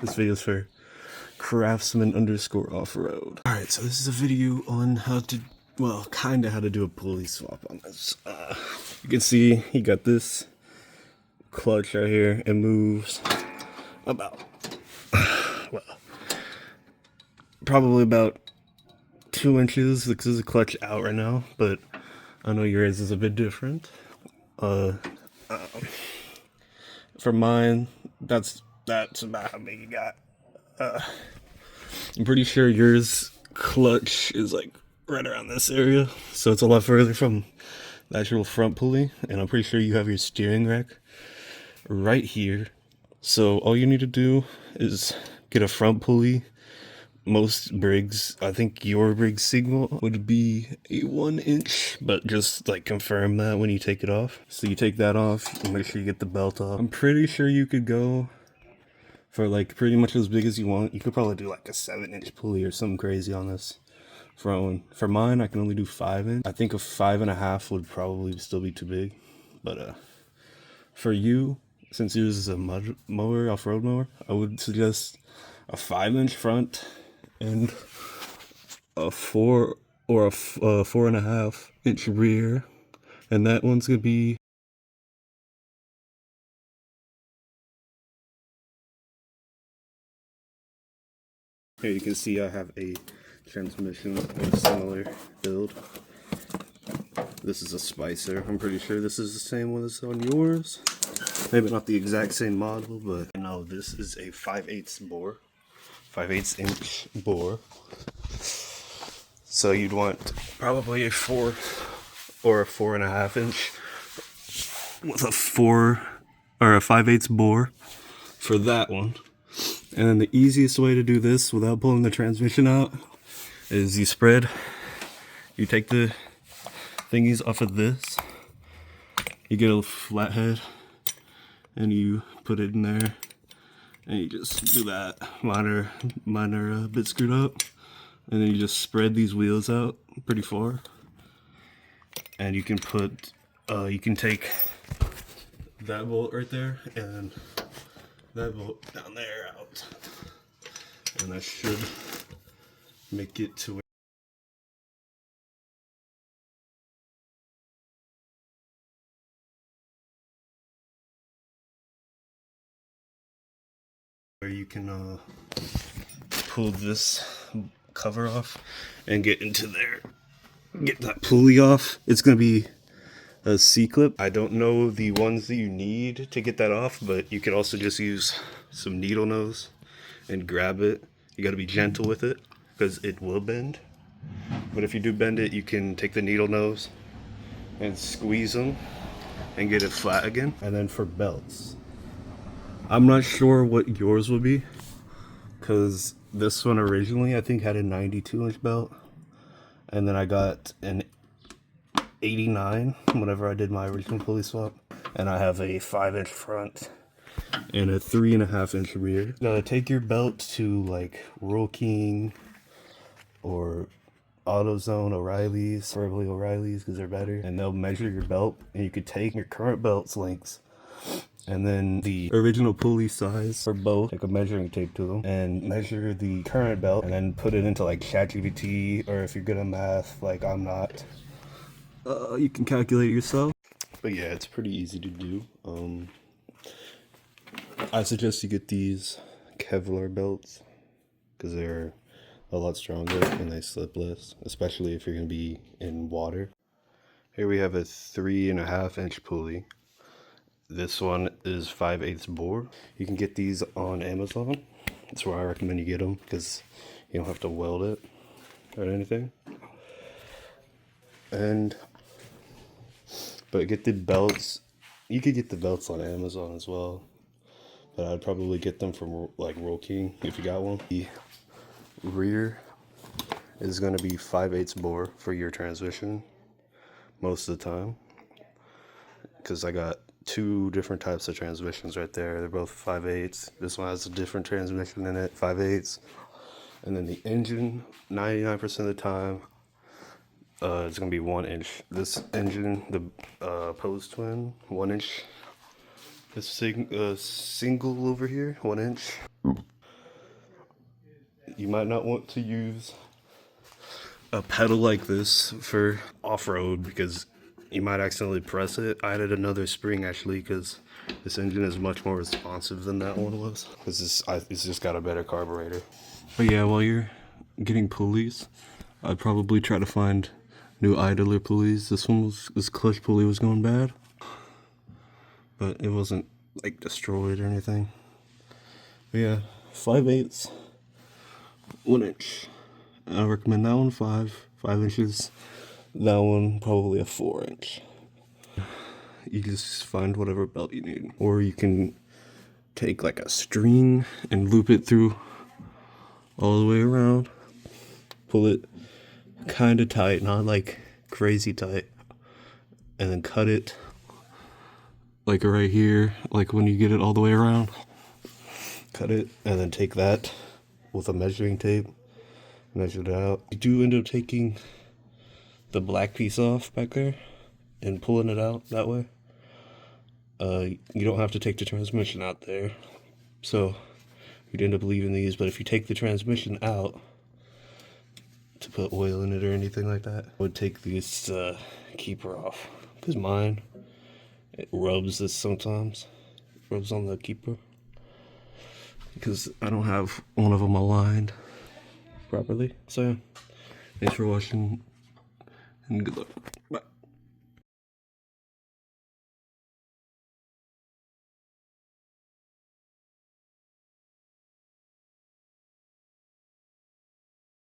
This video is for craftsman underscore off-road. Alright, so this is a video on how to, well, kinda how to do a pulley swap on this. You can see he got this clutch right here. It moves about, well, probably about 2 inches. This is a clutch out right now, but I know yours is a bit different. For mine, that's about how big you got. I'm pretty sure yours clutch is like right around this area, so it's a lot further from the actual front pulley, and I'm pretty sure you have your steering rack right here. So all you need to do is get a front pulley. Most Briggs, I think your Briggs signal would be a 1 inch, but just like confirm that when you take it off. So you take that off, and make sure you get the belt off. I'm pretty sure you could go for like pretty much as big as you want. You could probably do like a 7-inch pulley or something crazy on this front one. For mine, I can only do 5-inch. I think a 5.5 would probably still be too big, but for you, since yours is a mud mower, off-road mower, I would suggest a 5-inch front and a 4 or a 4.5-inch rear, and that one's gonna be here. You can see I have a transmission of a similar build. This is a Spicer. I'm pretty sure this is the same one as on yours. Maybe not the exact same model, but no, this is a 5/8 bore. 5/8 inch bore. So you'd want probably a 4 or a 4.5 inch with a 4 or a 5/8 bore for that one. And then the easiest way to do this without pulling the transmission out is you take the thingies off of this, you get a flathead, and you put it in there, and you just do that. Mine are a bit screwed up, and then you just spread these wheels out pretty far, and you can take that bolt right there and that bolt down there out, and that should make it to where you can pull this cover off and get into there. Get that pulley off. It's gonna be a C-clip. I don't know the ones that you need to get that off, but you could also just use some needle nose and grab it. You gotta be gentle with it because it will bend. But if you do bend it, you can take the needle nose and squeeze them and get it flat again. And then for belts, I'm not sure what yours will be, because this one originally I think had a 92-inch belt, and then I got an 89 whenever I did my original pulley swap, and I have a 5-inch front and a 3.5-inch rear. Take your belt to like Roll King or AutoZone, O'Reilly's, preferably O'Reilly's because they're better, and they'll measure your belt, and you could take your current belt's lengths and then the original pulley size for both, take a measuring tape to them and measure the current belt, and then put it into like ChatGPT, or if you're good at math like I'm not, you can calculate yourself. But yeah, it's pretty easy to do. I suggest you get these Kevlar belts because they're a lot stronger and they slip less, especially if you're going to be in water. Here we have a 3.5-inch pulley. This one is 5/8 bore. You can get these on Amazon. That's where I recommend you get them, because you don't have to weld it or anything. But get the belts. You could get the belts on Amazon as well, but I'd probably get them from like Roll King if you got one. The rear is going to be 5/8 bore for your transmission most of the time, because I got 2 different types of transmissions right there. They're both 5/8. This one has a different transmission in it, 5/8. And then the engine, 99% of the time, it's gonna be 1 inch. This engine, the Pose Twin, 1 inch. This single over here, 1 inch. You might not want to use a pedal like this for off-road because you might accidentally press it. I added another spring actually because this engine is much more responsive than that one was. Because it's just got a better carburetor. But yeah, while you're getting pulleys, I'd probably try to find new idler pulleys. This clutch pulley was going bad, but it wasn't like destroyed or anything. But yeah, 5/8, 1 inch. I recommend that one 5 inches. That one probably a 4 inch. You just find whatever belt you need, or you can take like a string and loop it through all the way around. Pull it kind of tight, not like crazy tight, and then cut it like right here, like when you get it all the way around. Cut it and then take that with a measuring tape, measure it out. You do end up taking the black piece off back there and pulling it out that way. You don't have to take the transmission out there, so you'd end up leaving these. But if you take the transmission out to put oil in it or anything like that, I would take this keeper off, because mine, it rubs this sometimes. It rubs on the keeper because I don't have one of them aligned properly. So yeah, thanks for watching and good luck.